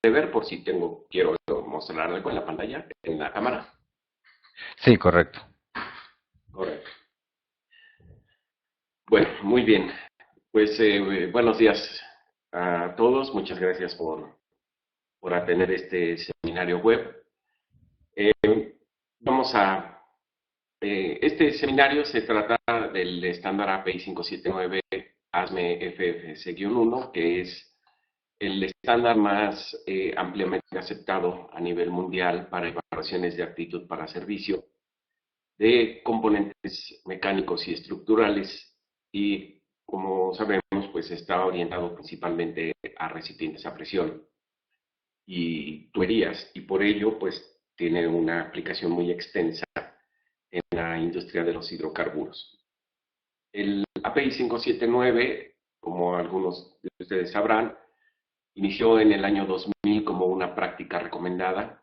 ver por si quiero mostrar algo en la pantalla, en la cámara. Sí, correcto. Correcto. Bueno, muy bien. Pues buenos días a todos. Muchas gracias por atender este seminario web. Eh, vamos a... este seminario se trata del estándar API 579 ASME FFC-1, que es el estándar más ampliamente aceptado a nivel mundial para evaluaciones de aptitud para servicio de componentes mecánicos y estructurales y, como sabemos, pues está orientado principalmente a recipientes a presión y tuberías, y por ello pues tiene una aplicación muy extensa en la industria de los hidrocarburos. El API 579, como algunos de ustedes sabrán, inició en el año 2000 como una práctica recomendada,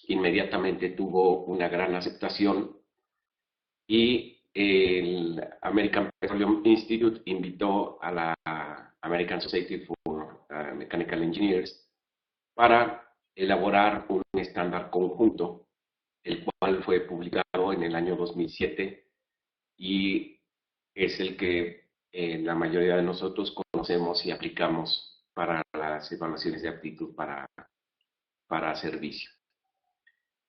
inmediatamente tuvo una gran aceptación y el American Petroleum Institute invitó a la American Society for Mechanical Engineers para elaborar un estándar conjunto, el cual fue publicado en el año 2007 y es el que la mayoría de nosotros conocemos y aplicamos para las evaluaciones de aptitud para servicio.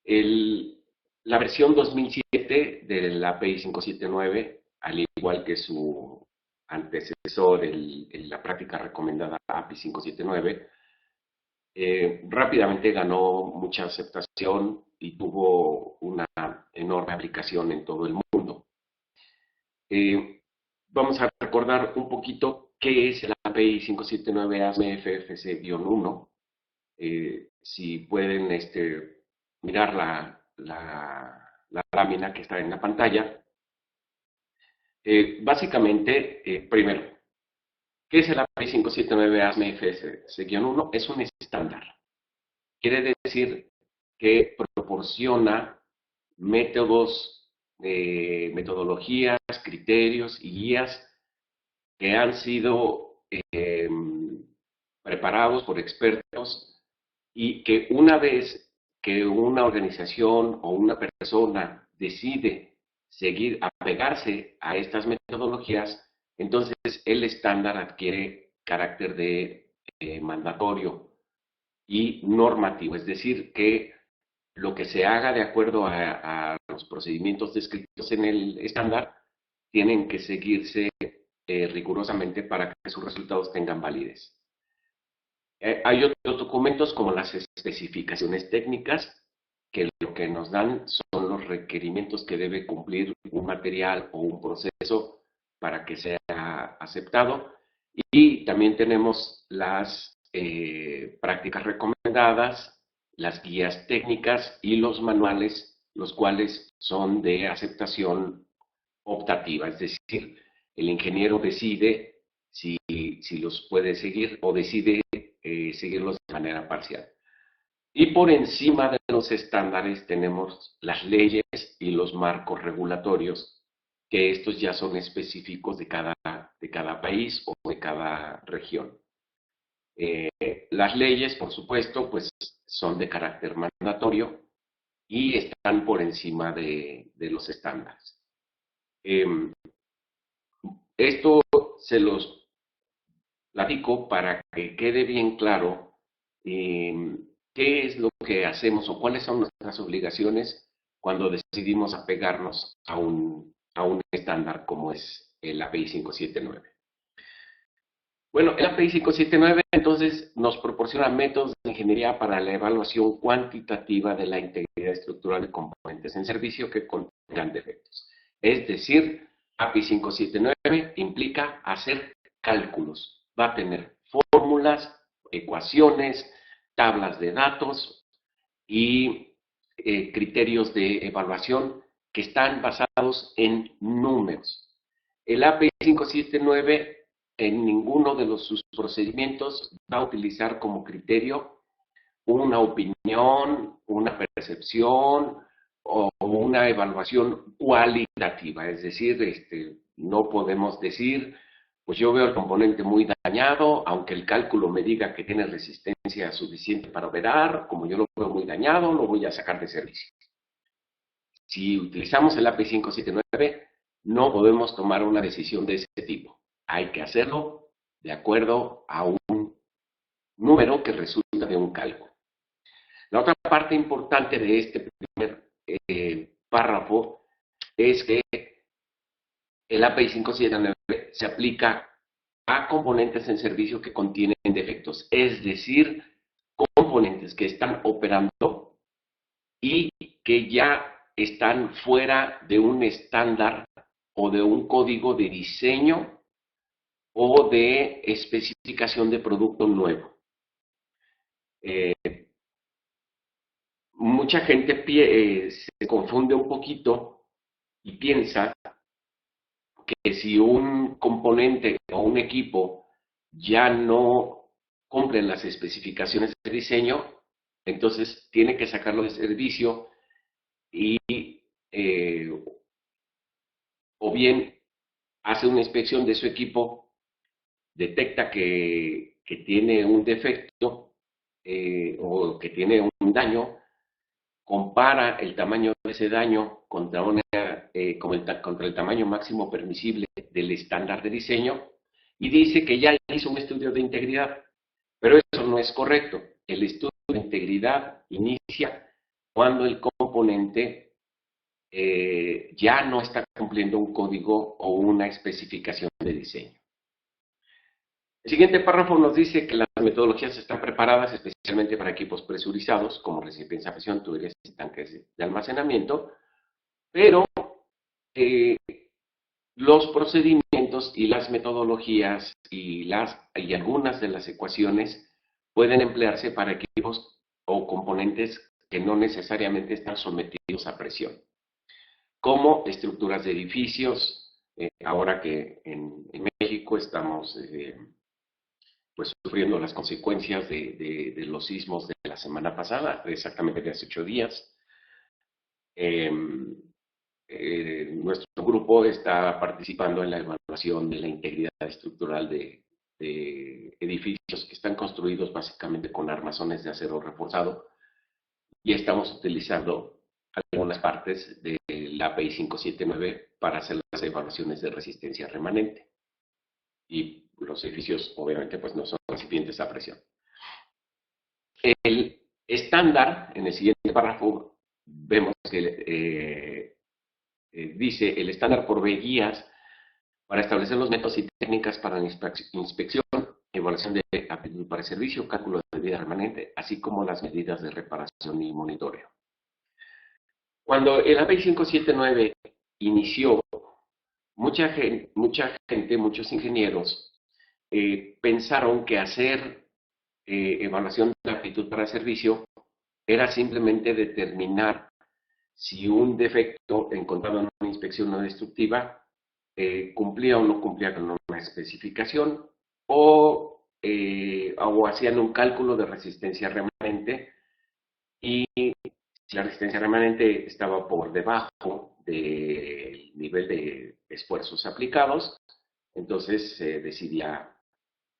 El, la versión 2007 del API 579, al igual que su antecesor, la práctica recomendada API 579, rápidamente ganó mucha aceptación y tuvo una enorme aplicación en todo el mundo. Eh, vamos a recordar un poquito qué es el API 579 ASME FFC-1. Si pueden mirar la lámina que está en la pantalla. Básicamente, primero, ¿qué es el API 579 ASME FFC-1? Es un estándar. Quiere decir que proporciona métodos, metodologías, criterios y guías que han sido preparados por expertos y que una vez que una organización o una persona decide seguir, apegarse a estas metodologías, entonces el estándar adquiere carácter de mandatorio y normativo, es decir, que lo que se haga de acuerdo a los procedimientos descritos en el estándar tienen que seguirse rigurosamente para que sus resultados tengan validez. Hay otros documentos como las especificaciones técnicas que lo que nos dan son los requerimientos que debe cumplir un material o un proceso para que sea aceptado. Y también tenemos las prácticas recomendadas, las guías técnicas y los manuales, los cuales son de aceptación optativa, es decir, el ingeniero decide si los puede seguir o decide seguirlos de manera parcial. Y por encima de los estándares tenemos las leyes y los marcos regulatorios, que estos ya son específicos de cada país o de cada región. Las leyes, por supuesto, pues son de carácter mandatorio y están por encima de los estándares. Eh, esto se los platico para que quede bien claro qué es lo que hacemos o cuáles son nuestras obligaciones cuando decidimos apegarnos a un estándar como es el API 579. Bueno, el API 579 entonces nos proporciona métodos de ingeniería para la evaluación cuantitativa de la integridad estructural de componentes en servicio que contengan defectos. Es decir, API 579 implica hacer cálculos. Va a tener fórmulas, ecuaciones, tablas de datos y criterios de evaluación que están basados en números. El API 579 en ninguno de sus procedimientos va a utilizar como criterio una opinión, una percepción o una evaluación cualitativa. Es decir, no podemos decir pues yo veo el componente muy dañado, aunque el cálculo me diga que tiene resistencia suficiente para operar, como yo lo veo muy dañado, lo voy a sacar de servicio. Si utilizamos el API 579, no podemos tomar una decisión de ese tipo. Hay que hacerlo de acuerdo a un número que resulta de un cálculo. La otra parte importante de este primer párrafo es que el API 579 se aplica a componentes en servicio que contienen defectos, es decir, componentes que están operando y que ya están fuera de un estándar o de un código de diseño o de especificación de producto nuevo. Mucha gente se confunde un poquito y piensa que si un componente o un equipo ya no cumple las especificaciones de diseño, entonces tiene que sacarlo de servicio y o bien hace una inspección de su equipo, detecta que tiene un defecto o que tiene un daño, compara el tamaño de ese daño contra, contra el tamaño máximo permisible del estándar de diseño y dice que ya hizo un estudio de integridad. Pero eso no es correcto. El estudio de integridad inicia cuando el componente ya no está cumpliendo un código o una especificación de diseño. El siguiente párrafo nos dice que las metodologías están preparadas especialmente para equipos presurizados, como recipientes a presión, tuberías y tanques de almacenamiento, pero los procedimientos y las metodologías y algunas de las ecuaciones pueden emplearse para equipos o componentes que no necesariamente están sometidos a presión, como estructuras de edificios, ahora que en México estamos pues sufriendo las consecuencias de los sismos de la semana pasada, exactamente de hace 8 días. Nuestro grupo está participando en la evaluación de la integridad estructural de edificios que están construidos básicamente con armazones de acero reforzado y estamos utilizando algunas partes de la API 579 para hacer las evaluaciones de resistencia remanente. Y los edificios, obviamente, pues no son recipientes a presión. El estándar, en el siguiente párrafo, vemos que dice, el estándar provee guías para establecer los métodos y técnicas para la inspección, evaluación de aptitud para el servicio, cálculo de vida remanente, así como las medidas de reparación y monitoreo. Cuando el API 579 inició, mucha gente, muchos ingenieros, pensaron que hacer evaluación de aptitud para servicio era simplemente determinar si un defecto encontrado en una inspección no destructiva cumplía o no cumplía con una especificación o hacían un cálculo de resistencia remanente y si la resistencia remanente estaba por debajo del nivel de esfuerzos aplicados, entonces se decidía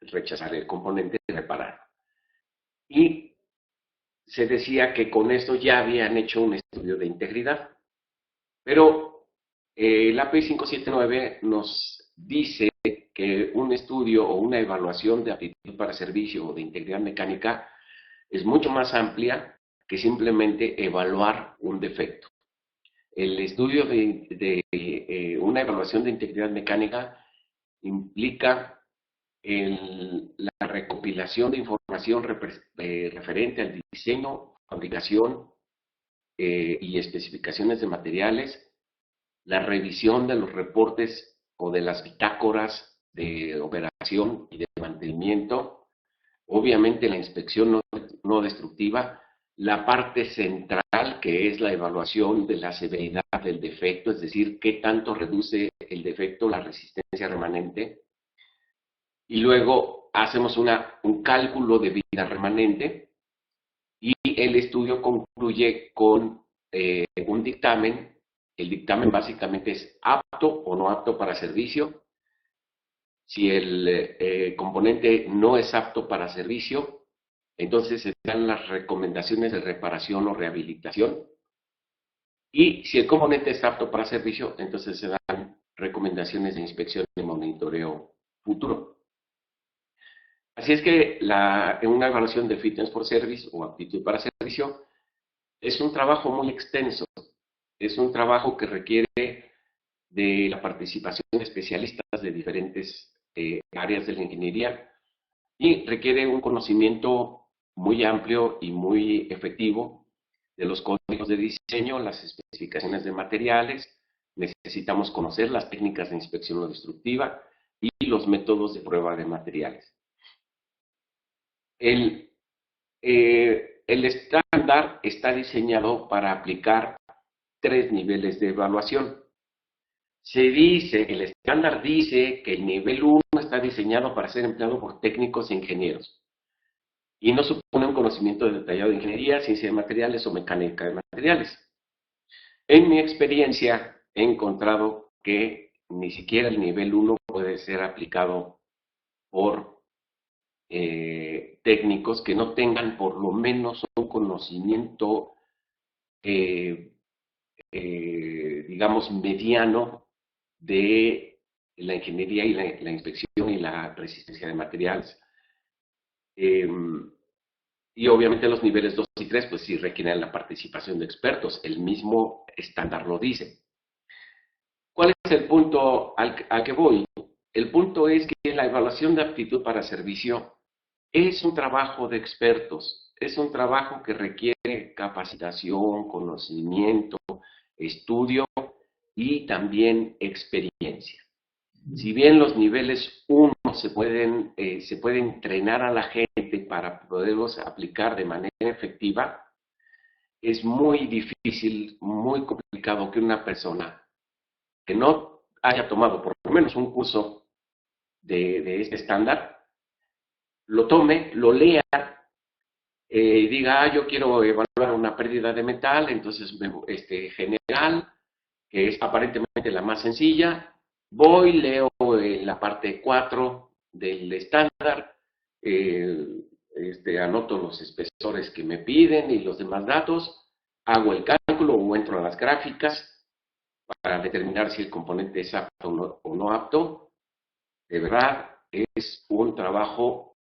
rechazar el componente y reparar. Y se decía que con esto ya habían hecho un estudio de integridad. Pero el API 579 nos dice que un estudio o una evaluación de aptitud para servicio o de integridad mecánica es mucho más amplia que simplemente evaluar un defecto. El estudio de una evaluación de integridad mecánica implica la recopilación de información referente al diseño, fabricación y especificaciones de materiales, la revisión de los reportes o de las bitácoras de operación y de mantenimiento, obviamente la inspección no destructiva, la parte central que es la evaluación de la severidad del defecto, es decir, qué tanto reduce el defecto la resistencia remanente, y luego hacemos un cálculo de vida remanente y el estudio concluye con un dictamen. El dictamen básicamente es apto o no apto para servicio Si el componente no es apto para servicio, entonces se dan las recomendaciones de reparación o rehabilitación. Y si el componente es apto para servicio, entonces se dan recomendaciones de inspección y monitoreo futuro. Así es que una evaluación de fitness for service o aptitud para servicio es un trabajo muy extenso. Es un trabajo que requiere de la participación de especialistas de diferentes áreas de la ingeniería y requiere un conocimiento muy amplio y muy efectivo de los códigos de diseño, las especificaciones de materiales. Necesitamos conocer las técnicas de inspección no destructiva y los métodos de prueba de materiales. El estándar está diseñado para aplicar 3 niveles de evaluación. El estándar dice que el nivel 1 está diseñado para ser empleado por técnicos e ingenieros y no supone un conocimiento detallado de ingeniería, ciencia de materiales o mecánica de materiales. En mi experiencia he encontrado que ni siquiera el nivel 1 puede ser aplicado por técnicos que no tengan por lo menos un conocimiento, digamos, mediano de la ingeniería y la inspección y la resistencia de materiales. Y obviamente los niveles 2 y 3 pues sí requieren la participación de expertos, el mismo estándar lo dice. ¿Cuál es el punto al que voy? El punto es que la evaluación de aptitud para servicio es un trabajo de expertos, es un trabajo que requiere capacitación, conocimiento, estudio y también experiencia. Si bien los niveles 1 se puede entrenar a la gente para poderlos aplicar de manera efectiva, es muy difícil, muy complicado que una persona que no haya tomado por lo menos un curso de este estándar, lo tome, lo lea, diga, yo quiero evaluar una pérdida de metal, entonces general, que es aparentemente la más sencilla, voy, leo la parte 4 del estándar, anoto los espesores que me piden y los demás datos, hago el cálculo o entro a las gráficas para determinar si el componente es apto o no apto. De verdad, es un trabajo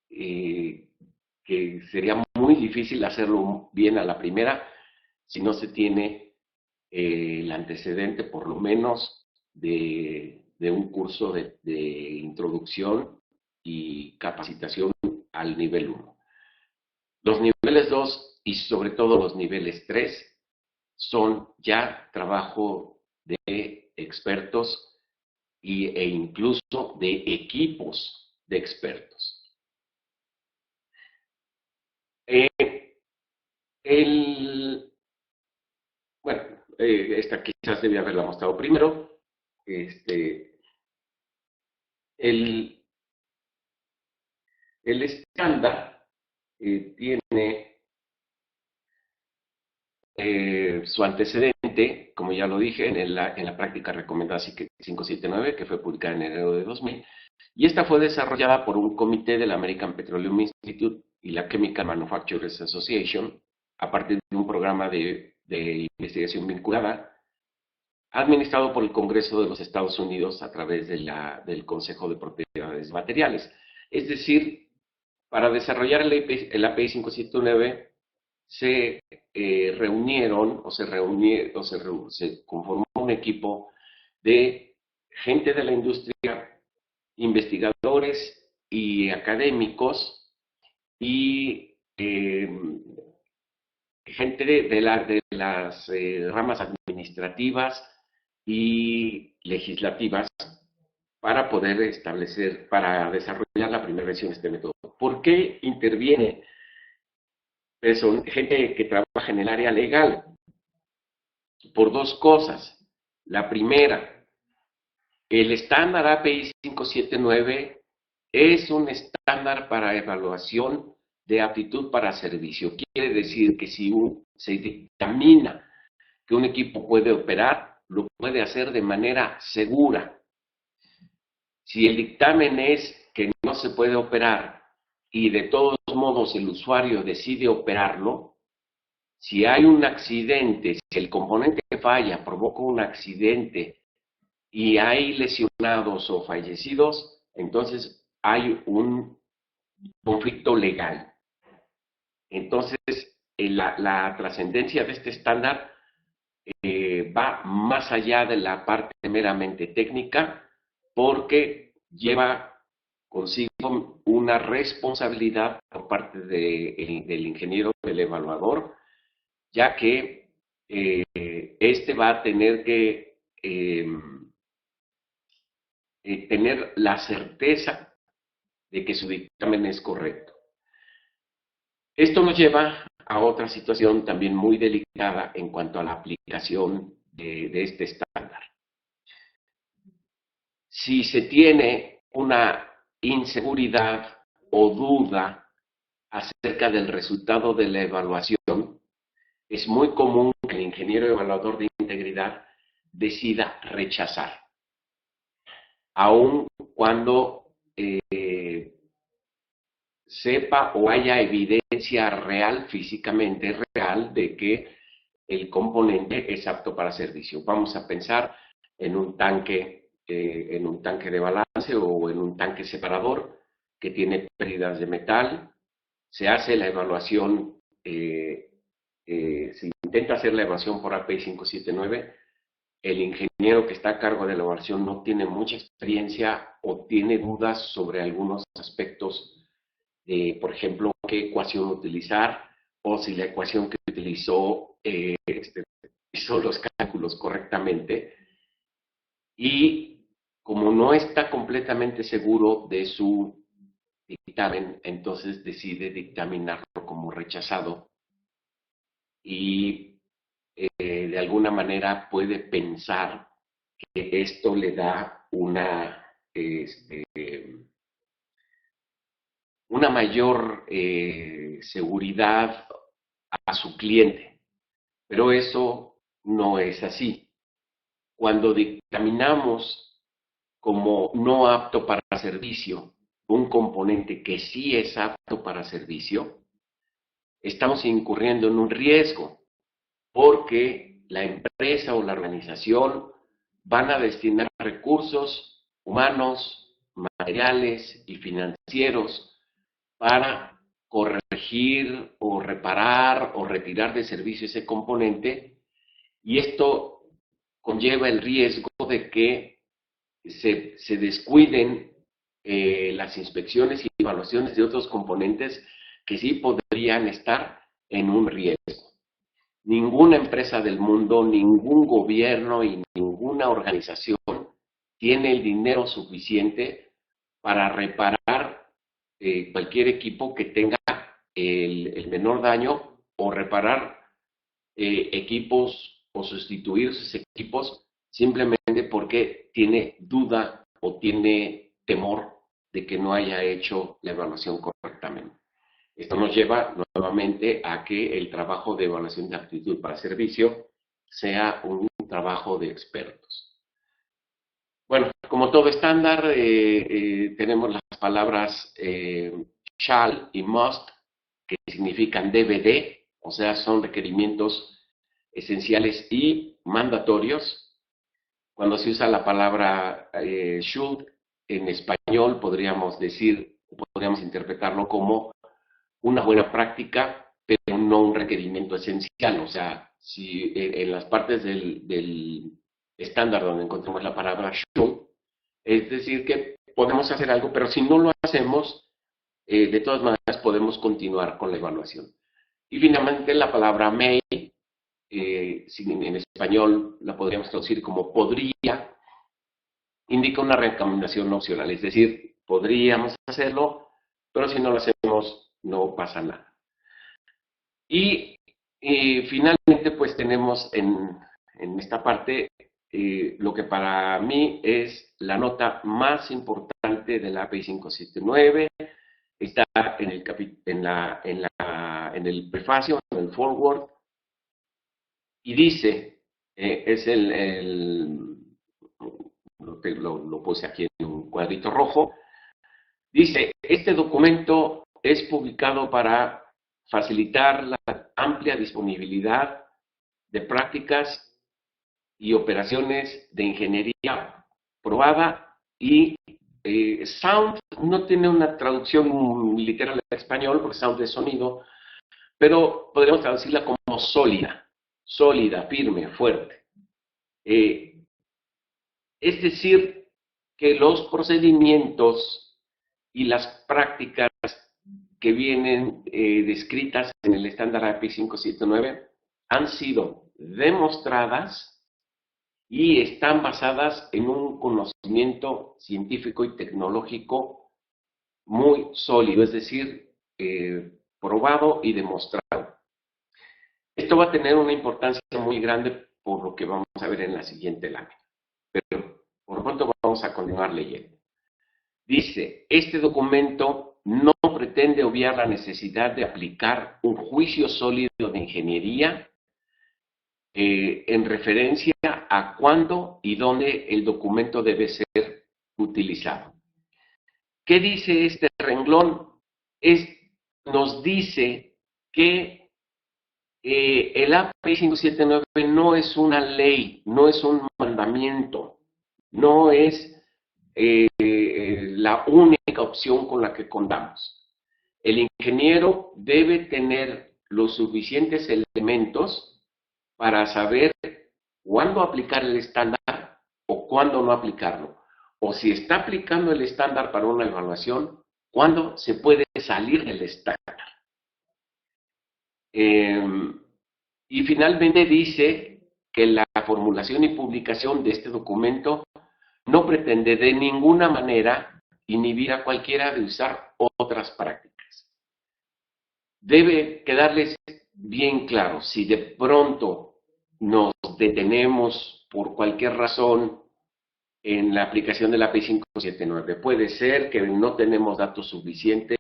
que sería muy difícil hacerlo bien a la primera si no se tiene el antecedente, por lo menos, de un curso de introducción y capacitación al nivel 1. Los niveles 2 y sobre todo los niveles 3 son ya trabajo de expertos e incluso de equipos de expertos. Bueno, esta quizás debía haberla mostrado primero. El estándar tiene su antecedente, como ya lo dije, en la práctica recomendada 579, que fue publicada en enero de 2000, y esta fue desarrollada por un comité del American Petroleum Institute y la Chemical Manufacturers Association a partir de un programa de investigación vinculada administrado por el Congreso de los Estados Unidos a través del Consejo de Propiedades Materiales. Es decir, para desarrollar el API 579 se reunieron o se conformó un equipo de gente de la industria, investigadores y académicos y gente de las ramas administrativas y legislativas para poder para desarrollar la primera versión de este método. ¿Por qué interviene gente que trabaja en el área legal? Por 2 cosas. La primera, el estándar API 579 es un estándar para evaluación de aptitud para servicio. Quiere decir que si se dictamina que un equipo puede operar, lo puede hacer de manera segura. Si el dictamen es que no se puede operar y de todos modos el usuario decide operarlo, si hay un accidente, si el componente que falla provoca un accidente y hay lesionados o fallecidos, entonces hay un conflicto legal. Entonces, la trascendencia de este estándar va más allá de la parte meramente técnica, porque lleva consigo una responsabilidad por parte del ingeniero, del evaluador, ya que este va a tener que tener la certeza de que su dictamen es correcto. Esto nos lleva a otra situación también muy delicada en cuanto a la aplicación de este estándar. Si se tiene una inseguridad o duda acerca del resultado de la evaluación, es muy común que el ingeniero evaluador de integridad decida rechazar, aun cuando sepa o haya evidencia real, físicamente real, de que el componente es apto para servicio. Vamos a pensar en un tanque de balance o en un tanque separador que tiene pérdidas de metal. Se hace la evaluación, se intenta hacer la evaluación por API 579. El ingeniero que está a cargo de la evaluación no tiene mucha experiencia o tiene dudas sobre algunos aspectos de, por ejemplo, qué ecuación utilizar o si la ecuación que utilizó hizo los cálculos correctamente. Y como no está completamente seguro de su dictamen, entonces decide dictaminarlo como rechazado y de alguna manera puede pensar que esto le da una mayor seguridad a su cliente. Pero eso no es así. Cuando dictaminamos como no apto para servicio un componente que sí es apto para servicio, estamos incurriendo en un riesgo, porque la empresa o la organización van a destinar recursos humanos, materiales y financieros para corregir o reparar o retirar de servicio ese componente, y esto conlleva el riesgo de que se descuiden las inspecciones y evaluaciones de otros componentes que sí podrían estar en un riesgo. Ninguna empresa del mundo, ningún gobierno y ninguna organización tiene el dinero suficiente para reparar cualquier equipo que tenga el menor daño o reparar equipos o sustituir sus equipos simplemente porque tiene duda o tiene temor de que no haya hecho la evaluación correctamente. Esto nos lleva nuevamente a que el trabajo de evaluación de aptitud para servicio sea un trabajo de expertos. Bueno, como todo estándar, tenemos las palabras shall y must, que significan DVD, o sea, son requerimientos esenciales y mandatorios. Cuando se usa la palabra should, en español podríamos interpretarlo como una buena práctica, pero no un requerimiento esencial. O sea, si en las partes del estándar donde encontramos la palabra should, es decir, que podemos hacer algo, pero si no lo hacemos, de todas maneras podemos continuar con la evaluación. Y finalmente la palabra may, en español la podríamos traducir como podría, indica una recomendación opcional, es decir, podríamos hacerlo, pero si no lo hacemos no pasa nada. Y finalmente pues tenemos en esta parte lo que para mí es la nota más importante de la API 579, está en el prefacio, en el forward, y dice, lo puse aquí en un cuadrito rojo. Dice, este documento es publicado para facilitar la amplia disponibilidad de prácticas y operaciones de ingeniería probada y sound no tiene una traducción literal al español porque sound es sonido, pero podríamos traducirla como sólida, firme, fuerte. Es decir, que los procedimientos y las prácticas que vienen descritas en el estándar API 579 han sido demostradas y están basadas en un conocimiento científico y tecnológico muy sólido, es decir, probado y demostrado. Esto va a tener una importancia muy grande por lo que vamos a ver en la siguiente lámina. Pero por lo pronto vamos a continuar leyendo. Dice, este documento no pretende obviar la necesidad de aplicar un juicio sólido de ingeniería en referencia a cuándo y dónde el documento debe ser utilizado. ¿Qué dice este renglón? Nos dice que el API 579 no es una ley, no es un mandamiento, no es la única opción con la que contamos. El ingeniero debe tener los suficientes elementos para saber cuándo aplicar el estándar o cuándo no aplicarlo. O si está aplicando el estándar para una evaluación, cuándo se puede salir del estándar. Y finalmente dice que la formulación y publicación de este documento no pretende de ninguna manera inhibir a cualquiera de usar otras prácticas. Debe quedarles bien claro, si de pronto nos detenemos por cualquier razón en la aplicación de la API 579, puede ser que no tenemos datos suficientes,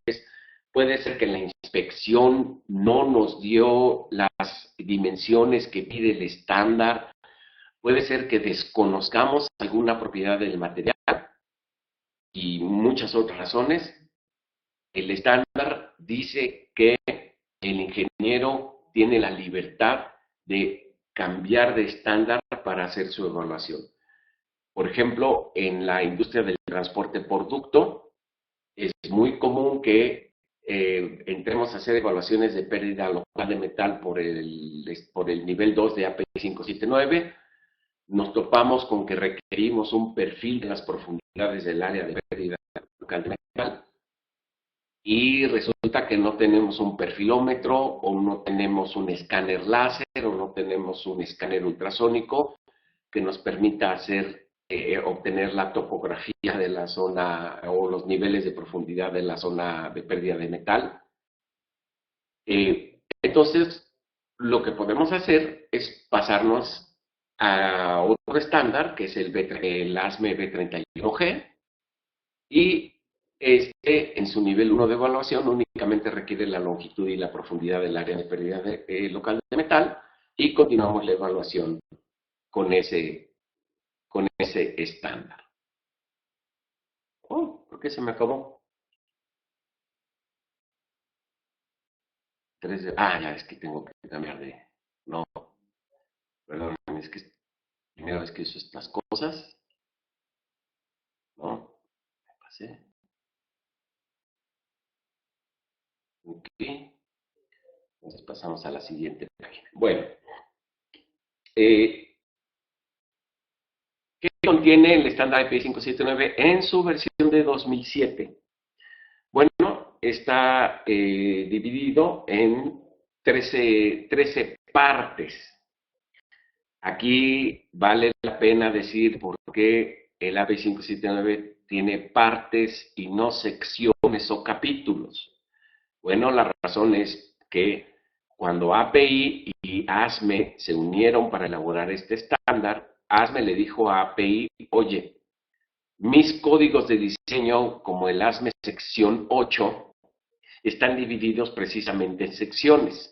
puede ser que la inspección no nos dio las dimensiones que pide el estándar, puede ser que desconozcamos alguna propiedad del material y muchas otras razones. El estándar dice que el ingeniero tiene la libertad de cambiar de estándar para hacer su evaluación. Por ejemplo, en la industria del transporte por ducto, es muy común que entremos a hacer evaluaciones de pérdida local de metal por el nivel 2 de API 579. Nos topamos con que requerimos un perfil de las profundidades del área de pérdida local de metal. Y resulta que no tenemos un perfilómetro, o no tenemos un escáner láser, o no tenemos un escáner ultrasónico que nos permita obtener la topografía de la zona o los niveles de profundidad de la zona de pérdida de metal. Entonces, lo que podemos hacer es pasarnos a otro estándar, que es el ASME B31G, y en su nivel 1 de evaluación únicamente requiere la longitud y la profundidad del área de pérdida local de metal, y continuamos la evaluación con ese estándar. Oh, ¿por qué se me acabó? Ya es que tengo que cambiar de... No, perdón, es que es la primera vez que uso estas cosas. No, me pasé. Ok. Entonces pasamos a la siguiente página. Bueno, ¿qué contiene el estándar API 579 en su versión de 2007? Bueno, está dividido en 13 partes. Aquí vale la pena decir por qué el API 579 tiene partes y no secciones o capítulos. Bueno, la razón es que cuando API y ASME se unieron para elaborar este estándar, ASME le dijo a API, oye, mis códigos de diseño, como el ASME sección 8, están divididos precisamente en secciones.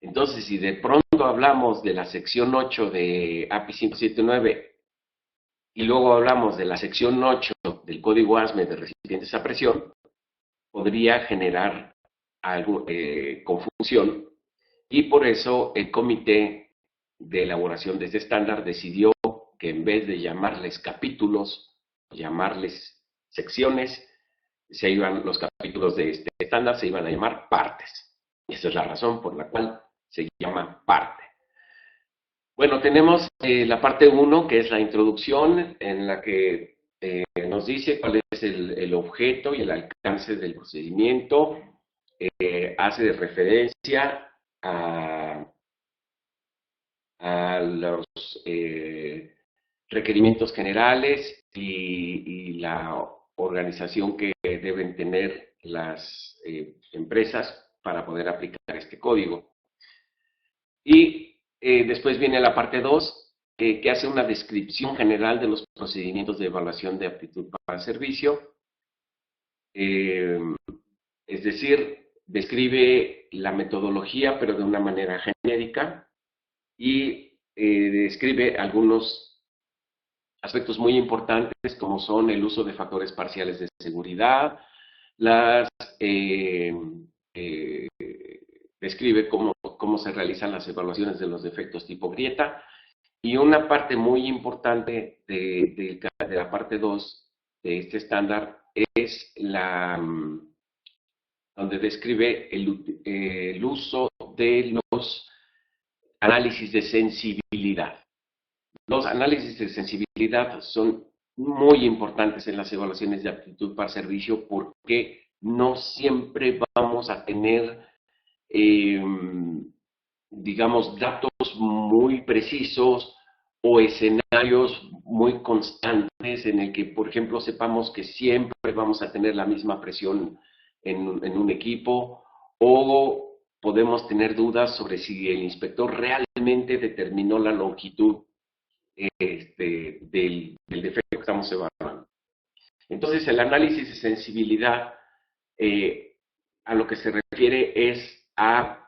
Entonces, si de pronto hablamos de la sección 8 de API 579 y luego hablamos de la sección 8 del código ASME de recipientes a presión, podría generar algo, confusión, y por eso el comité de elaboración de este estándar decidió que en vez de llamarles capítulos, llamarles secciones, los capítulos de este estándar se iban a llamar partes. Esa es la razón por la cual se llama parte. Bueno, tenemos la parte 1, que es la introducción, en la que nos dice cuál es el objeto y el alcance del procedimiento, hace referencia a los requerimientos generales y la organización que deben tener las empresas para poder aplicar este código. Y después viene la parte 2, que hace una descripción general de los procedimientos de evaluación de aptitud para servicio. Es decir, describe la metodología, pero de una manera genérica, y describe algunos aspectos muy importantes, como son el uso de factores parciales de seguridad, describe cómo se realizan las evaluaciones de los defectos tipo grieta, y una parte muy importante de la parte 2 de este estándar es donde describe el uso de los análisis de sensibilidad. Los análisis de sensibilidad son muy importantes en las evaluaciones de aptitud para servicio, porque no siempre vamos a tener, digamos, datos muy precisos o escenarios muy constantes en el que, por ejemplo, sepamos que siempre vamos a tener la misma presión en un equipo, o podemos tener dudas sobre si el inspector realmente determinó la longitud del defecto que estamos evaluando. Entonces, el análisis de sensibilidad a lo que se refiere es a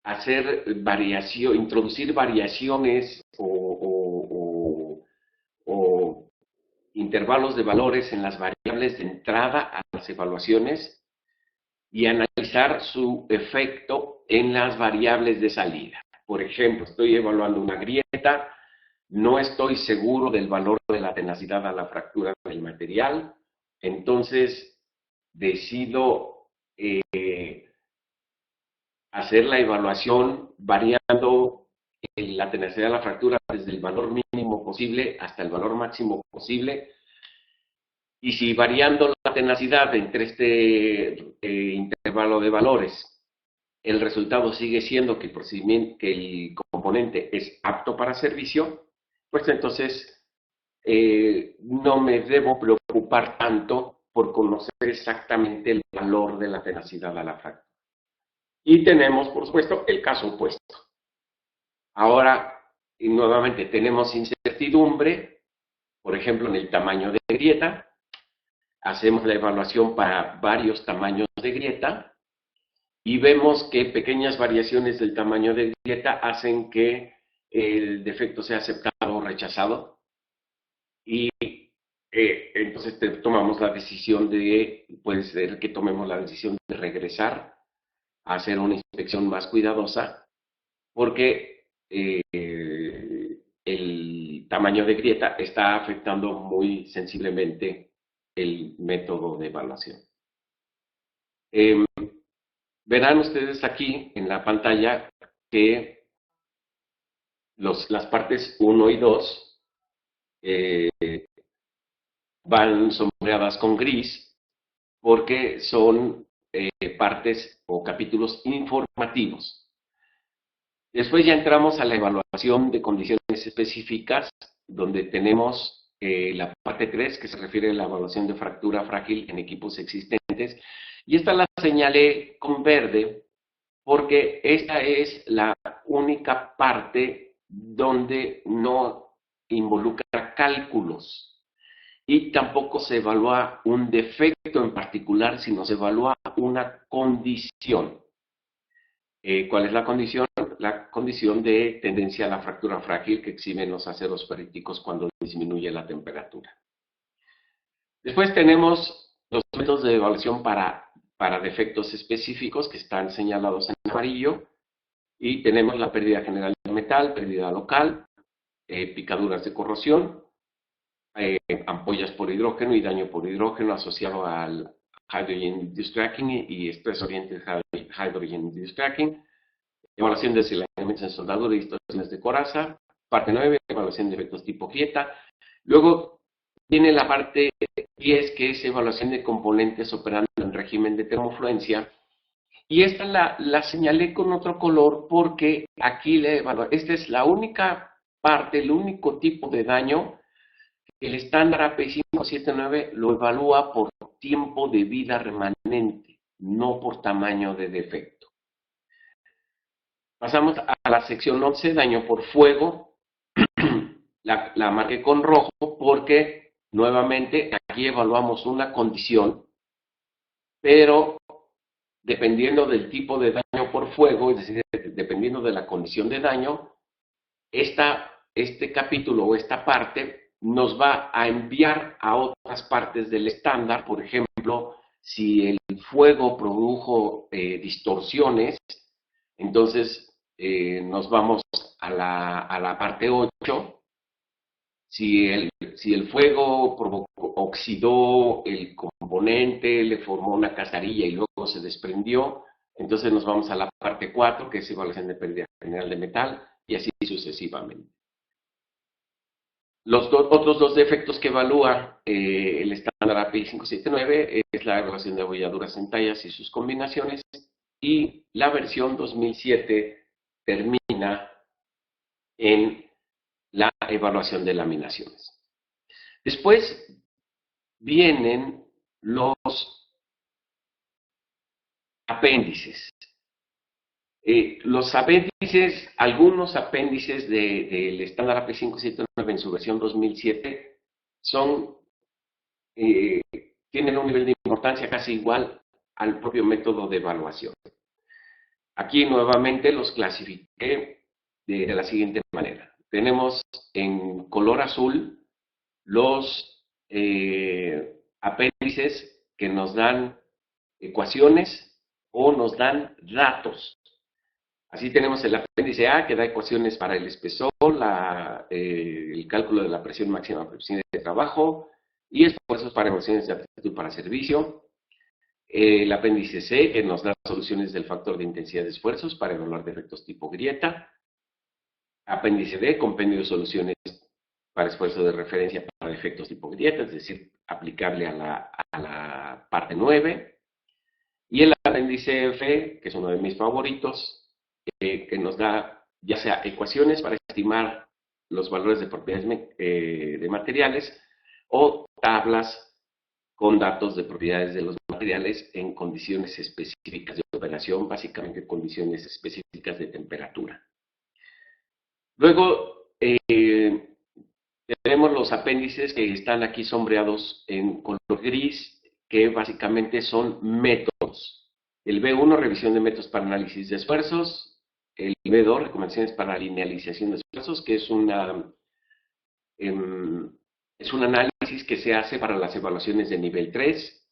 hacer introducir variaciones o intervalos de valores en las variables de entrada a las evaluaciones y analizar su efecto en las variables de salida. Por ejemplo, estoy evaluando una grieta, no estoy seguro del valor de la tenacidad a la fractura del material, entonces decido hacer la evaluación variando la tenacidad de la fractura desde el valor mínimo posible hasta el valor máximo posible, y si variando la tenacidad entre este intervalo de valores el resultado sigue siendo que el componente es apto para servicio, pues entonces no me debo preocupar tanto por conocer exactamente el valor de la tenacidad a la fractura. Y tenemos, por supuesto, el caso opuesto. Ahora, y nuevamente, tenemos incertidumbre, por ejemplo, en el tamaño de grieta. Hacemos la evaluación para varios tamaños de grieta y vemos que pequeñas variaciones del tamaño de grieta hacen que el defecto sea aceptado o rechazado. Y entonces tomamos la decisión puede ser que tomemos la decisión de regresar a hacer una inspección más cuidadosa, porque el tamaño de grieta está afectando muy sensiblemente el método de evaluación. Verán ustedes aquí en la pantalla que las partes 1 y 2 van sombreadas con gris porque son partes o capítulos informativos. Después ya entramos a la evaluación de condiciones específicas, donde tenemos la parte 3, que se refiere a la evaluación de fractura frágil en equipos existentes. Y esta la señalé con verde porque esta es la única parte donde no involucra cálculos y tampoco se evalúa un defecto en particular, sino se evalúa una condición. ¿Cuál es la condición? la condición de tendencia a la fractura frágil que exhiben los aceros ferríticos cuando disminuye la temperatura. Después tenemos los métodos de evaluación para defectos específicos que están señalados en amarillo, y tenemos la pérdida general de metal, pérdida local, picaduras de corrosión, ampollas por hidrógeno y daño por hidrógeno asociado al Hydrogen Induced Cracking y Stress Oriented Hydrogen Induced Cracking, evaluación de señalamientos en soldadura y distorsiones de coraza, parte 9, evaluación de efectos tipo grieta. Luego viene la parte 10, que es evaluación de componentes operando en régimen de termofluencia, y esta la señalé con otro color porque aquí esta es la única parte, el único tipo de daño que el estándar API 579 lo evalúa por tiempo de vida remanente, no por tamaño de defecto. Pasamos a la sección 11, daño por fuego. La marqué con rojo porque, nuevamente, aquí evaluamos una condición, pero dependiendo del tipo de daño por fuego, es decir, dependiendo de la condición de daño, este capítulo o esta parte nos va a enviar a otras partes del estándar. Por ejemplo, si el fuego produjo distorsiones, entonces nos vamos a la parte 8. Si el fuego oxidó el componente, le formó una cascarilla y luego se desprendió, entonces nos vamos a la parte 4, que es evaluación de pérdida general de metal, y así sucesivamente. Los otros dos defectos que evalúa el estándar API 579 es la evaluación de abolladuras en tallas y sus combinaciones, y la versión 2007 termina en la evaluación de laminaciones. Después vienen los apéndices. Los apéndices, algunos apéndices del estándar API 579 en su versión 2007 tienen un nivel de importancia casi igual al propio método de evaluación. Aquí nuevamente los clasifiqué de la siguiente manera. Tenemos en color azul los apéndices que nos dan ecuaciones o nos dan datos. Así tenemos el apéndice A, que da ecuaciones para el espesor, el cálculo de la presión máxima por eficiencia de trabajo y esfuerzos para evaluaciones de aptitud para servicio. El apéndice C, que nos da soluciones del factor de intensidad de esfuerzos para evaluar defectos tipo grieta. Apéndice D, compendio de soluciones para esfuerzo de referencia para defectos tipo grieta, es decir, aplicable a la parte 9. Y el apéndice F, que es uno de mis favoritos, que nos da ya sea ecuaciones para estimar los valores de propiedades de materiales o tablas con datos de propiedades de los materiales en condiciones específicas de operación, básicamente condiciones específicas de temperatura. Luego tenemos los apéndices que están aquí sombreados en color gris, que básicamente son métodos. El B1, revisión de métodos para análisis de esfuerzos. El B2, recomendaciones para linealización de esfuerzos, que es un análisis que se hace para las evaluaciones de nivel 3.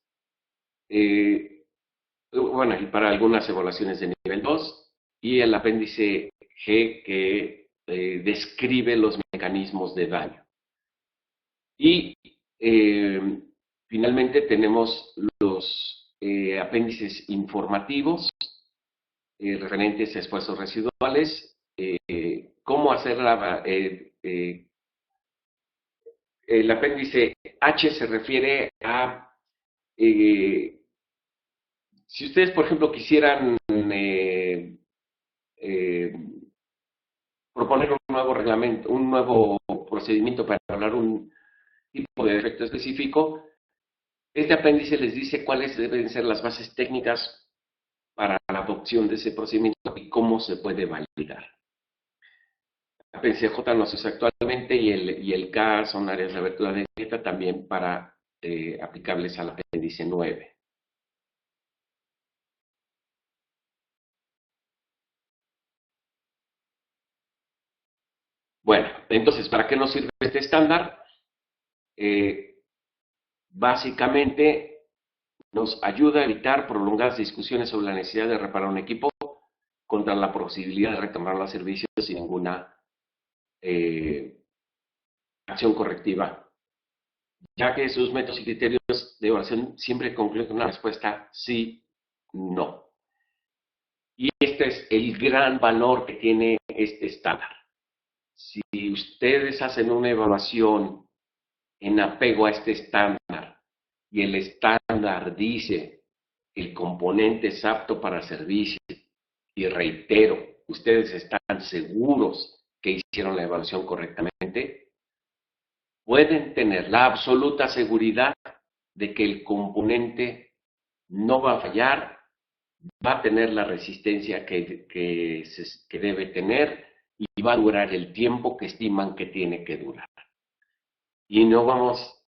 Bueno, y para algunas evaluaciones de nivel 2. Y el apéndice G, que describe los mecanismos de daño. Y finalmente tenemos los apéndices informativos referentes a esfuerzos residuales, cómo hacer el apéndice H se refiere a si ustedes, por ejemplo, quisieran proponer un nuevo reglamento, un nuevo procedimiento para hablar un tipo de defecto específico, este apéndice les dice cuáles deben ser las bases técnicas para la adopción de ese procedimiento y cómo se puede validar. El apéndice J no se usa actualmente y el K son áreas de abertura de grieta también para aplicables al apéndice 9. Bueno, entonces, ¿para qué nos sirve este estándar? Básicamente nos ayuda a evitar prolongadas discusiones sobre la necesidad de reparar un equipo contra la posibilidad de retomar los servicios sin ninguna acción correctiva, ya que sus métodos y criterios de evaluación siempre concluyen con una respuesta sí, no. Y este es el gran valor que tiene este estándar. Si ustedes hacen una evaluación en apego a este estándar y el estándar dice el componente es apto para servicio y reitero, ustedes están seguros que hicieron la evaluación correctamente, pueden tener la absoluta seguridad de que el componente no va a fallar, va a tener la resistencia que debe tener y va a durar el tiempo que estiman que tiene que durar. Y no vamos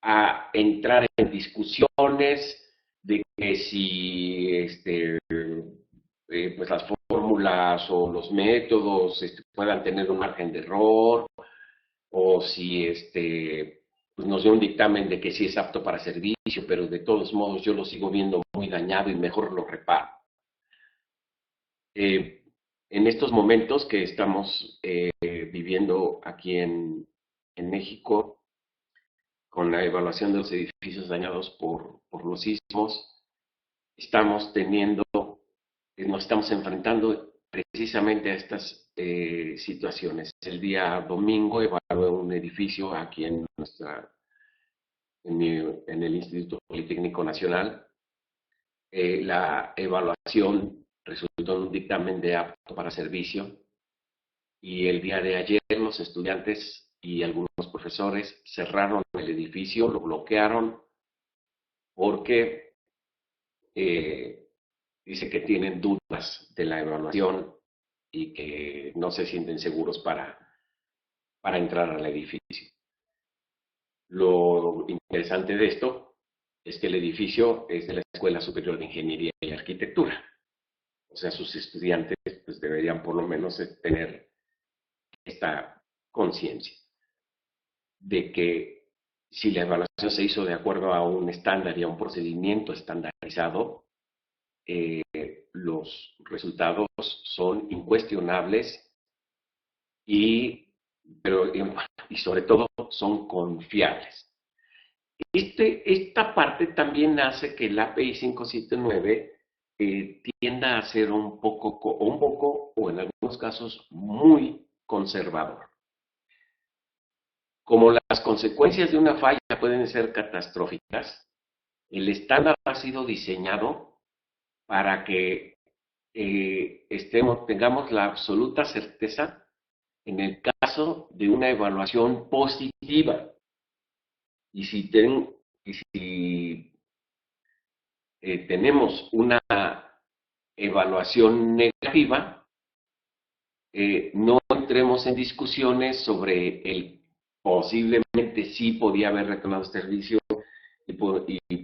a entrar en discusiones de que si pues las fórmulas o los métodos puedan tener un margen de error, o si pues nos dio un dictamen de que sí es apto para servicio, pero de todos modos yo lo sigo viendo muy dañado y mejor lo reparo. En estos momentos que estamos viviendo aquí en México, con la evaluación de los edificios dañados por los sismos, nos estamos enfrentando precisamente a estas situaciones. El día domingo evalué un edificio aquí en el Instituto Politécnico Nacional. La evaluación resultó en un dictamen de apto para servicio y el día de ayer los estudiantes y algunos profesores cerraron el edificio, lo bloquearon porque dice que tienen dudas de la evaluación y que no se sienten seguros para entrar al edificio. Lo interesante de esto es que el edificio es de la Escuela Superior de Ingeniería y Arquitectura. O sea, sus estudiantes pues, deberían por lo menos tener esta conciencia de que si la evaluación se hizo de acuerdo a un estándar y a un procedimiento estandarizado, los resultados son incuestionables y sobre todo son confiables. Esta parte también hace que el API 579 tienda a ser un poco o en algunos casos muy conservador. Como las consecuencias de una falla pueden ser catastróficas, el estándar ha sido diseñado para que tengamos la absoluta certeza en el caso de una evaluación positiva. Y si tenemos una evaluación negativa, no entremos en discusiones sobre el posiblemente sí podía haber retornado este servicio y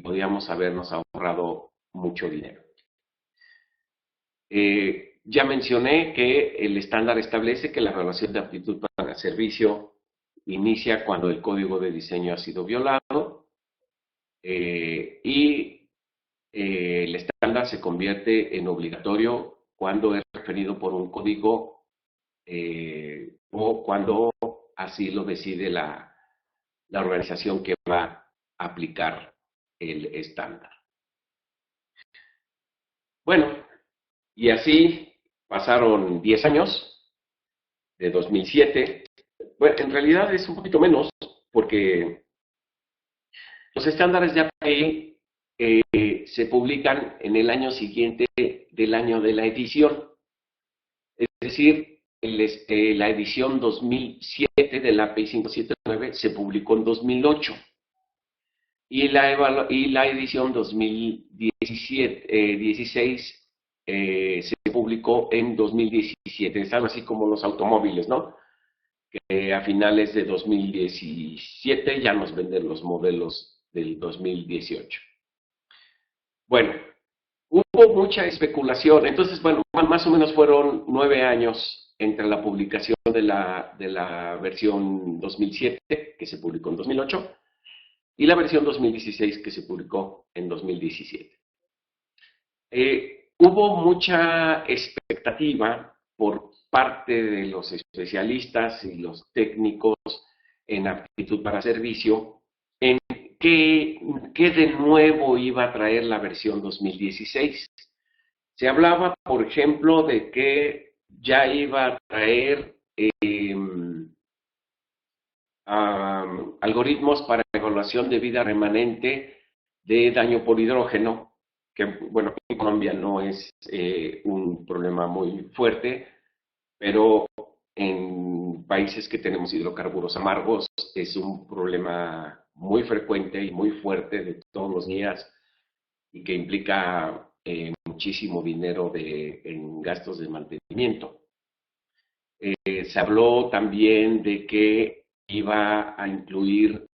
podíamos habernos ahorrado mucho dinero. Ya mencioné que el estándar establece que la evaluación de aptitud para el servicio inicia cuando el código de diseño ha sido violado y el estándar se convierte en obligatorio cuando es referido por un código o cuando así lo decide la organización que va a aplicar el estándar. Bueno, y así pasaron 10 años, de 2007. Bueno, en realidad es un poquito menos, porque los estándares de API se publican en el año siguiente del año de la edición. Es decir, la edición 2007 del API 579 se publicó en 2008. Y la edición 2016 se publicó en 2017. Es algo así como los automóviles, ¿no? Que a finales de 2017 ya nos venden los modelos del 2018. Bueno, hubo mucha especulación. Entonces, bueno, más o menos fueron 9 años entre la publicación de la versión 2007, que se publicó en 2008, y la versión 2016, que se publicó en 2017. Hubo mucha expectativa por parte de los especialistas y los técnicos en aptitud para servicio en qué de nuevo iba a traer la versión 2016. Se hablaba, por ejemplo, de que ya iba a traer algoritmos para evaluación de vida remanente de daño por hidrógeno, que, bueno, en Colombia no es un problema muy fuerte, pero en países que tenemos hidrocarburos amargos es un problema muy frecuente y muy fuerte de todos los días y que implica muchísimo dinero en gastos de mantenimiento. Se habló también de que iba a incluir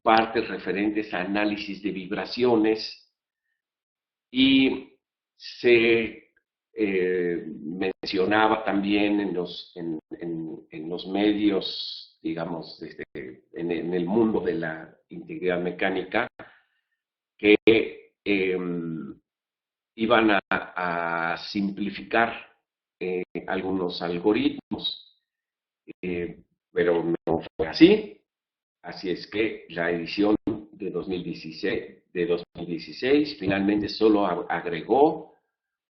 partes referentes a análisis de vibraciones y se mencionaba también en los medios, digamos, en el mundo de la integridad mecánica, que iban a simplificar algunos algoritmos, pero no fue así. Así es que la edición de 2016 finalmente solo agregó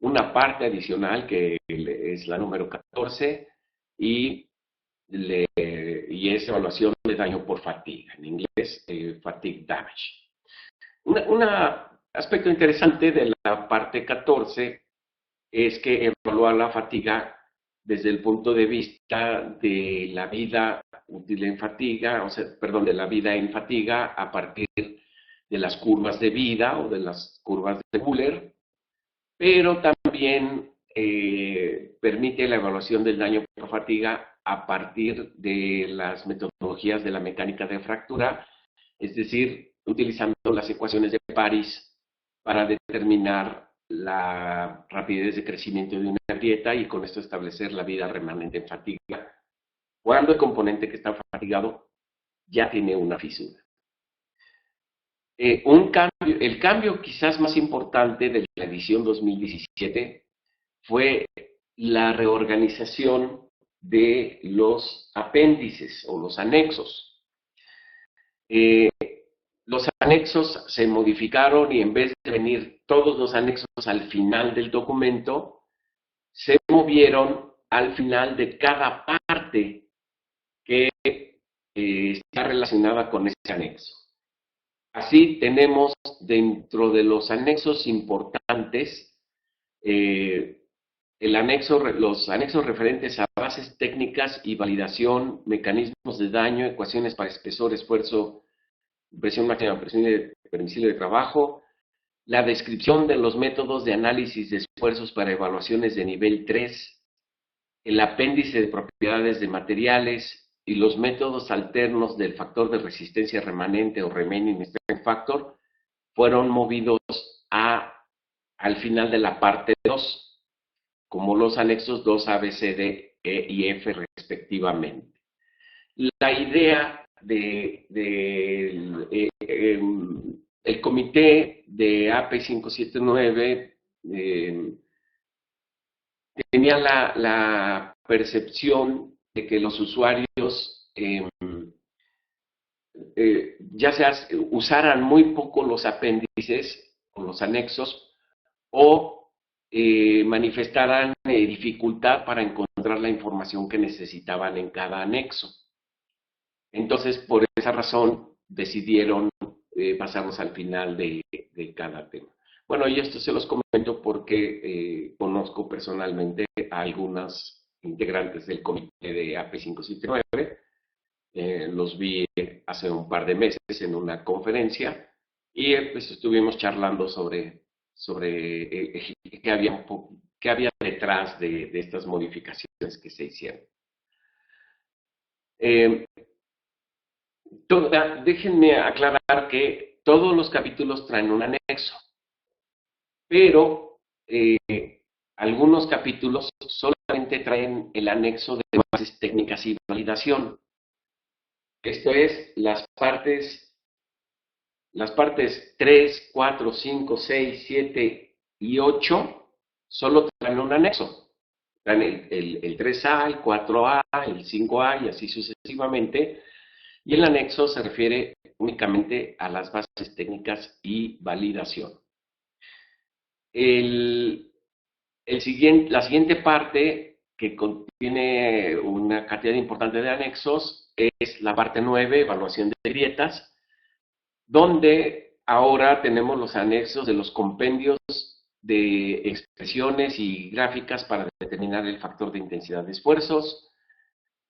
una parte adicional que es la número 14 y es evaluación de daño por fatiga, en inglés fatigue damage. Un aspecto interesante de la parte 14 es que evalúa la fatiga desde el punto de vista de la vida útil en fatiga, de la vida en fatiga a partir de las curvas de vida o de las curvas de Wöhler, pero también permite la evaluación del daño por fatiga a partir de las metodologías de la mecánica de fractura, es decir, utilizando las ecuaciones de Paris para determinar la rapidez de crecimiento de una grieta y con esto establecer la vida remanente en fatiga cuando el componente que está fatigado ya tiene una fisura. El cambio quizás más importante de la edición 2017 fue la reorganización de los apéndices o los anexos. Los anexos se modificaron y en vez de venir todos los anexos al final del documento, se movieron al final de cada parte que está relacionada con ese anexo. Así tenemos dentro de los anexos importantes los anexos referentes a bases técnicas y validación, mecanismos de daño, ecuaciones para espesor, esfuerzo, presión máxima permisible de trabajo, la descripción de los métodos de análisis de esfuerzos para evaluaciones de nivel 3, el apéndice de propiedades de materiales y los métodos alternos del factor de resistencia remanente o remaining strength factor fueron movidos al final de la parte 2, como los anexos 2A, B, C, D, E y F respectivamente. La idea el comité de AP 579 tenía la percepción de que los usuarios usaran muy poco los apéndices o los anexos o manifestaran dificultad para encontrar la información que necesitaban en cada anexo. Entonces, por esa razón, decidieron pasarlos al final de cada tema. Bueno, y esto se los comento porque conozco personalmente a algunas integrantes del comité de AP 579. Los vi hace un par de meses en una conferencia y pues estuvimos charlando sobre qué había detrás de estas modificaciones que se hicieron. Déjenme aclarar que todos los capítulos traen un anexo, pero Algunos capítulos solamente traen el anexo de bases técnicas y validación. Esto es las partes 3, 4, 5, 6, 7 y 8 solo traen un anexo. Traen el 3A, el 4A, el 5A y así sucesivamente. Y el anexo se refiere únicamente a las bases técnicas y validación. La siguiente parte, que contiene una cantidad importante de anexos, es la parte 9, evaluación de grietas, donde ahora tenemos los anexos de los compendios de expresiones y gráficas para determinar el factor de intensidad de esfuerzos,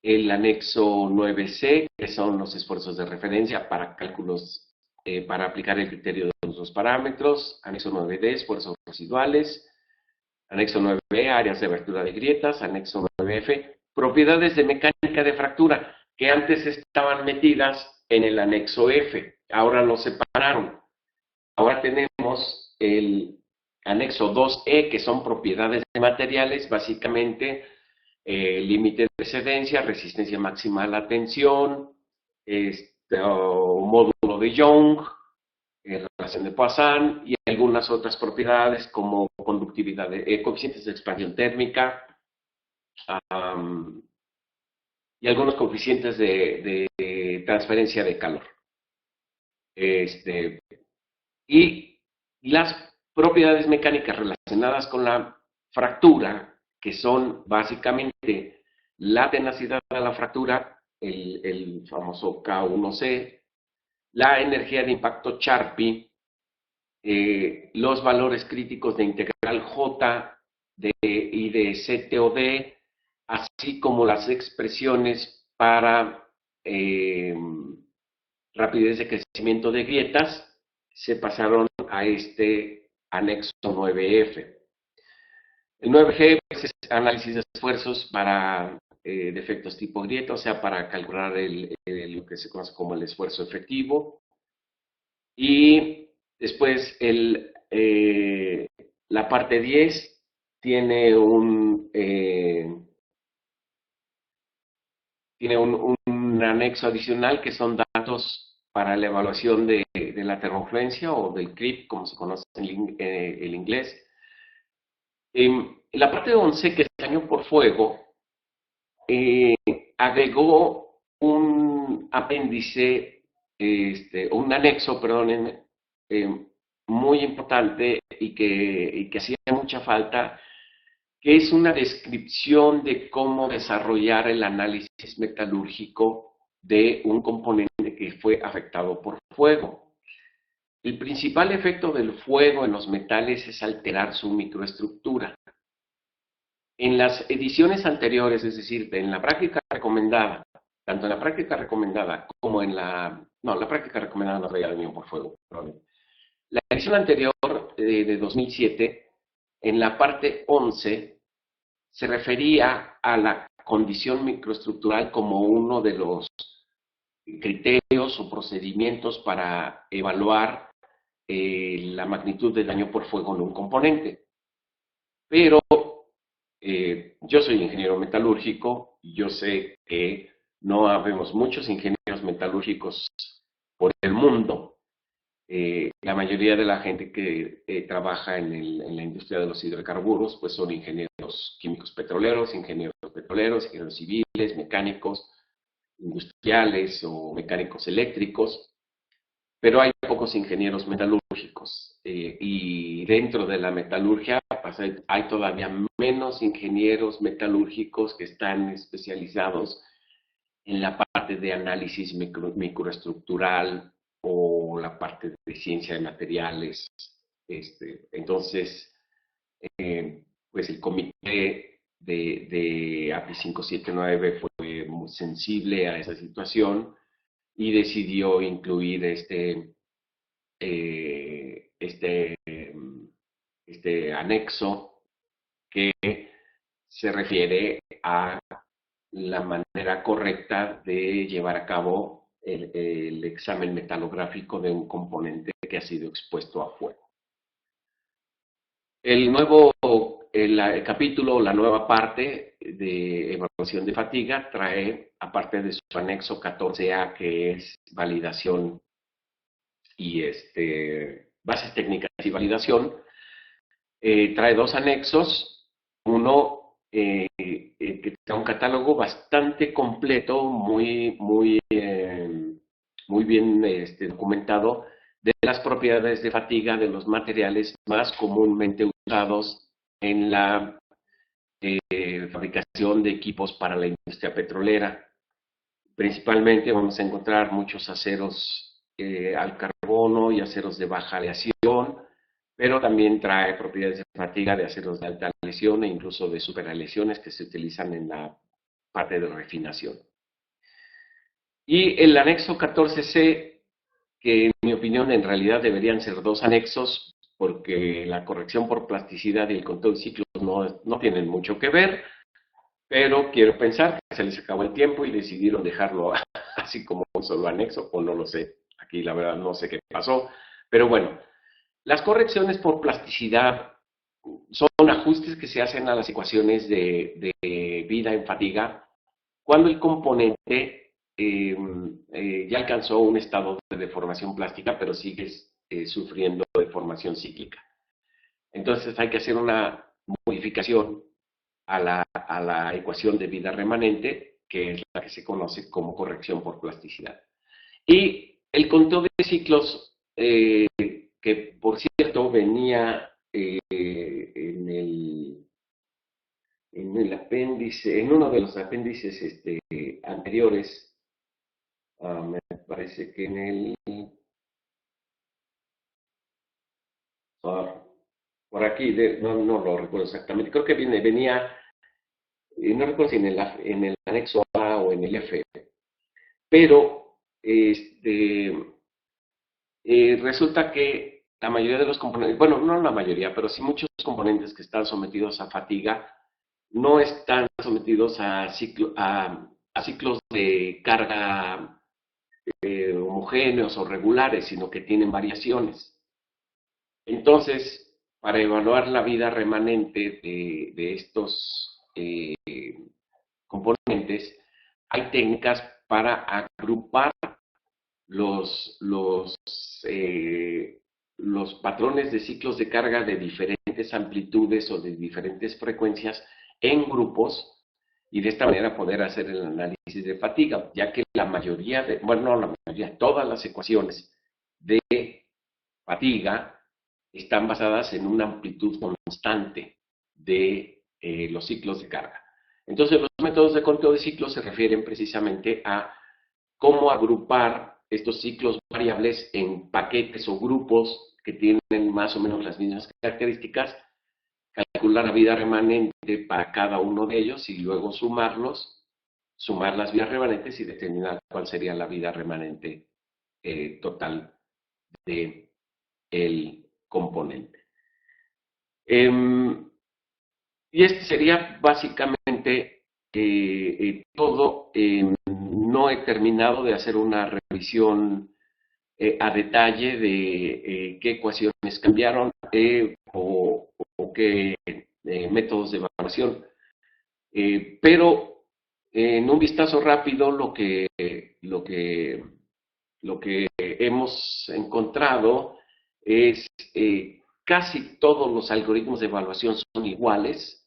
el anexo 9C, que son los esfuerzos de referencia para cálculos, para aplicar el criterio de los dos parámetros, anexo 9D, esfuerzos residuales, anexo 9B, áreas de abertura de grietas, anexo 9F, propiedades de mecánica de fractura, que antes estaban metidas en el anexo F, ahora lo separaron. Ahora tenemos el anexo 2E, que son propiedades de materiales, básicamente límite de excedencia, resistencia máxima a la tensión, módulo de Young, relación de Poisson y algunas otras propiedades como conductividad, coeficientes de expansión térmica y algunos coeficientes de transferencia de calor. Y las propiedades mecánicas relacionadas con la fractura, que son básicamente la tenacidad de la fractura, el famoso K1C, la energía de impacto Charpy, los valores críticos de integral J y de CTOD, así como las expresiones para rapidez de crecimiento de grietas, se pasaron a este anexo 9F. El 9G pues, es análisis de esfuerzos para defectos tipo grieta, o sea, para calcular lo que se conoce como el esfuerzo efectivo. Y después la parte 10 tiene un anexo adicional que son datos para la evaluación de la termofluencia o del CRIP, como se conoce en el inglés. La parte 11, que es daño por fuego, agregó un apéndice, un anexo, perdón, muy importante y que hacía mucha falta, que es una descripción de cómo desarrollar el análisis metalúrgico de un componente que fue afectado por fuego. El principal efecto del fuego en los metales es alterar su microestructura. En las ediciones anteriores, es decir, en la práctica recomendada, tanto en la práctica recomendada como en la práctica recomendada no traía daño por fuego, perdón. La edición anterior de 2007, en la parte 11, se refería a la condición microestructural como uno de los criterios o procedimientos para evaluar la magnitud de daño por fuego en un componente. Pero yo soy ingeniero metalúrgico y yo sé que no habemos muchos ingenieros metalúrgicos por el mundo. La mayoría de la gente que trabaja en la industria de los hidrocarburos pues son ingenieros químicos petroleros, ingenieros civiles, mecánicos, industriales o mecánicos eléctricos, pero hay pocos ingenieros metalúrgicos y dentro de la metalurgia pues, hay todavía menos ingenieros metalúrgicos que están especializados en la parte de análisis microestructural o la parte de ciencia de materiales. Entonces, pues el comité de API 579 fue muy sensible a esa situación y decidió incluir este anexo que se refiere a la manera correcta de llevar a cabo el examen metalográfico de un componente que ha sido expuesto a fuego. El nuevo el capítulo, la nueva parte de evaluación de fatiga trae, aparte de su anexo 14A, que es validación y bases técnicas y validación, trae dos anexos. Uno que está un catálogo bastante completo, muy bien documentado, de las propiedades de fatiga de los materiales más comúnmente usados en la fabricación de equipos para la industria petrolera. Principalmente vamos a encontrar muchos aceros al carbono y aceros de baja aleación, pero también trae propiedades de fatiga de aceros de alta lesión e incluso de superalesiones que se utilizan en la parte de refinación. Y el anexo 14C, que en mi opinión en realidad deberían ser dos anexos, porque la corrección por plasticidad y el control de ciclos no tienen mucho que ver, pero quiero pensar que se les acabó el tiempo y decidieron dejarlo así como un solo anexo, o no lo sé, aquí la verdad no sé qué pasó, pero bueno, las correcciones por plasticidad son ajustes que se hacen a las ecuaciones de vida en fatiga cuando el componente ya alcanzó un estado de deformación plástica, pero sigue sufriendo deformación cíclica. Entonces hay que hacer una modificación a la ecuación de vida remanente, que es la que se conoce como corrección por plasticidad. Y el conteo de ciclos, que por cierto venía en el apéndice, en uno de los apéndices anteriores, me parece que en el, por aquí, no lo recuerdo exactamente, creo que venía, no recuerdo si en el anexo A o en el F, pero resulta que la mayoría de los componentes, bueno, no la mayoría, pero sí muchos componentes que están sometidos a fatiga no están sometidos a ciclos de carga homogéneos o regulares, sino que tienen variaciones. Entonces, para evaluar la vida remanente de estos componentes, hay técnicas para agrupar los, los, los patrones de ciclos de carga de diferentes amplitudes o de diferentes frecuencias en grupos y de esta manera poder hacer el análisis de fatiga, ya que la mayoría de, bueno, no la mayoría, todas las ecuaciones de fatiga están basadas en una amplitud constante de los ciclos de carga. Entonces, los métodos de conteo de ciclos se refieren precisamente a cómo agrupar estos ciclos variables en paquetes o grupos que tienen más o menos las mismas características, calcular la vida remanente para cada uno de ellos y luego sumar las vidas remanentes y determinar cuál sería la vida remanente total de el componente. Y este sería básicamente todo. No he terminado de hacer una revisión a detalle de qué ecuaciones cambiaron o qué métodos de evaluación. Pero en un vistazo rápido lo que hemos encontrado es casi todos los algoritmos de evaluación son iguales.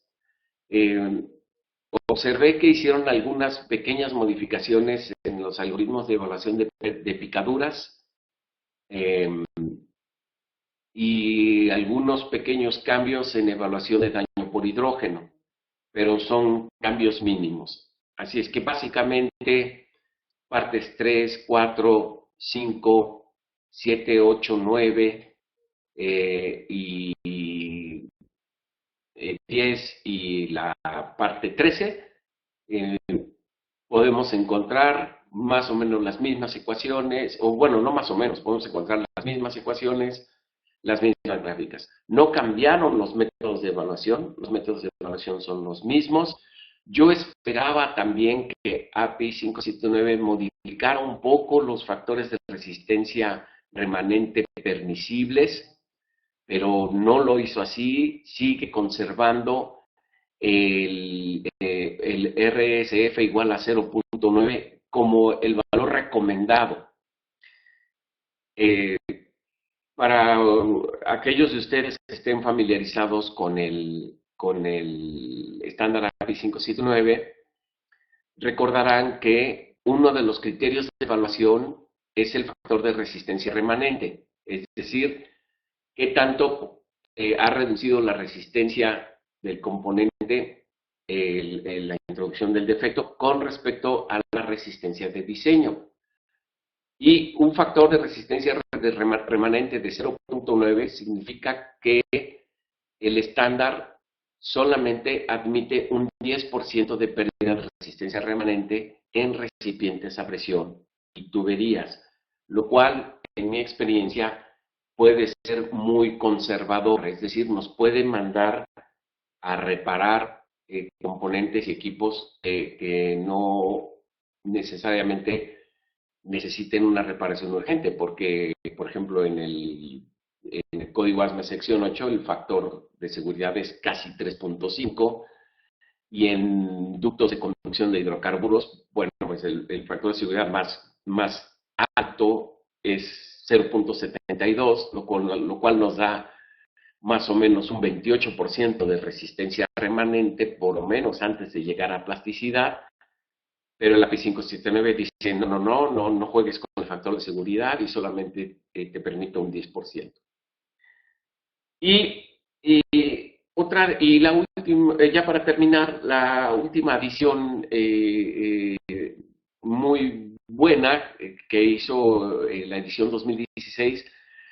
Observé que hicieron algunas pequeñas modificaciones en los algoritmos de evaluación de picaduras y algunos pequeños cambios en evaluación de daño por hidrógeno, pero son cambios mínimos. Así es que básicamente partes 3, 4, 5, 7, 8, 9 y 10 y la parte 13, podemos encontrar más o menos las mismas ecuaciones, o bueno, no más o menos, podemos encontrar las mismas ecuaciones, las mismas gráficas. No cambiaron los métodos de evaluación, los métodos de evaluación son los mismos. Yo esperaba también que API 579 modificara un poco los factores de resistencia remanente permisibles, pero no lo hizo así, sigue conservando el RSF igual a 0.9 como el valor recomendado. Para aquellos de ustedes que estén familiarizados con el estándar API 579, recordarán que uno de los criterios de evaluación es el factor de resistencia remanente, es decir, qué tanto ha reducido la resistencia del componente, la introducción del defecto, con respecto a la resistencia de diseño. Y un factor de resistencia remanente de 0.9 significa que el estándar solamente admite un 10% de pérdida de resistencia remanente en recipientes a presión y tuberías, lo cual, en mi experiencia, puede ser muy conservador, es decir, nos puede mandar a reparar componentes y equipos que no necesariamente necesiten una reparación urgente, porque, por ejemplo, en el código ASME sección 8 el factor de seguridad es casi 3.5 y en ductos de conducción de hidrocarburos, bueno, pues el factor de seguridad más alto es 0.72, lo cual nos da más o menos un 28% de resistencia remanente, por lo menos antes de llegar a plasticidad, pero el API 579 dice, no juegues con el factor de seguridad y solamente te permite un 10%. Y la última, ya para terminar, la última adición muy buena que hizo la edición 2016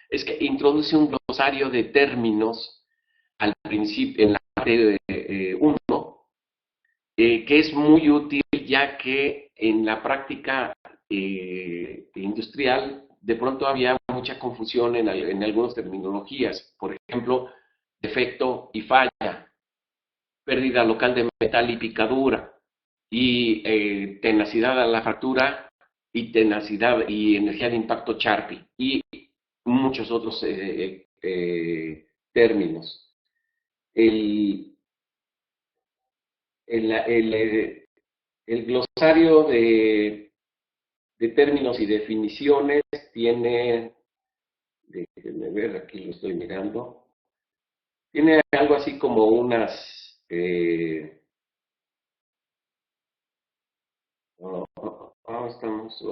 es que introduce un glosario de términos al principio, en la parte 1, que es muy útil ya que en la práctica industrial de pronto había mucha confusión en algunas terminologías. Por ejemplo, defecto y falla, pérdida local de metal y picadura, y tenacidad a la fractura, y tenacidad y energía de impacto Charpy, y muchos otros términos. El, el glosario de términos y definiciones tiene, déjenme ver, aquí lo estoy mirando, tiene algo así como unas, estamos,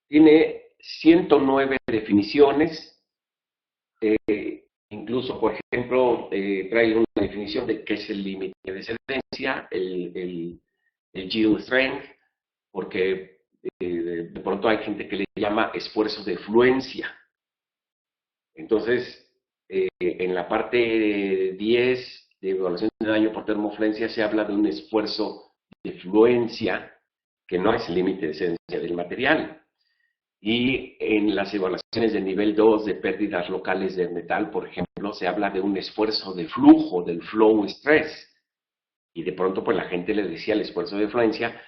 tiene 109 definiciones, incluso, por ejemplo, trae una definición de qué es el límite de excedencia, el yield strength, porque de pronto hay gente que le llama esfuerzo de fluencia. Entonces, en la parte 10 de evaluación de daño por termofluencia se habla de un esfuerzo de fluencia que no es el límite de excedencia del material. Y en las evaluaciones de nivel 2 de pérdidas locales de metal, por ejemplo, se habla de un esfuerzo de flujo, del flow stress. Y de pronto, pues la gente le decía el esfuerzo de fluencia.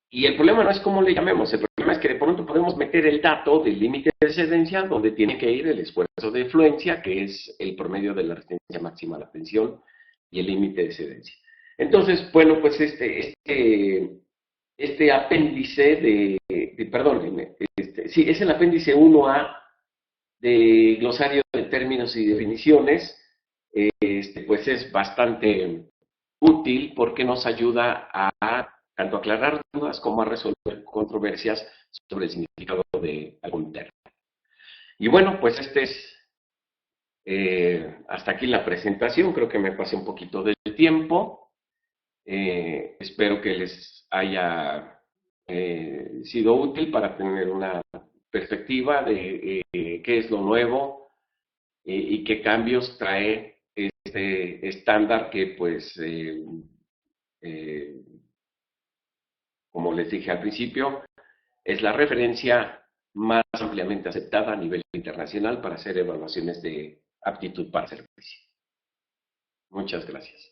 Y el problema no es cómo le llamemos, el problema es que de pronto podemos meter el dato del límite de excedencia donde tiene que ir el esfuerzo de fluencia, que es el promedio de la resistencia máxima a la tensión, y el límite de excedencia. Entonces, bueno, pues este apéndice sí, es el apéndice 1A de glosario de términos y definiciones, pues es bastante útil porque nos ayuda a tanto aclarar dudas como a resolver controversias sobre el significado de algún término. Y bueno, pues hasta aquí la presentación, creo que me pasé un poquito del tiempo. Espero que les haya sido útil para tener una perspectiva de qué es lo nuevo y qué cambios trae este estándar que, pues, como les dije al principio, es la referencia más ampliamente aceptada a nivel internacional para hacer evaluaciones de aptitud para servicio. Muchas gracias.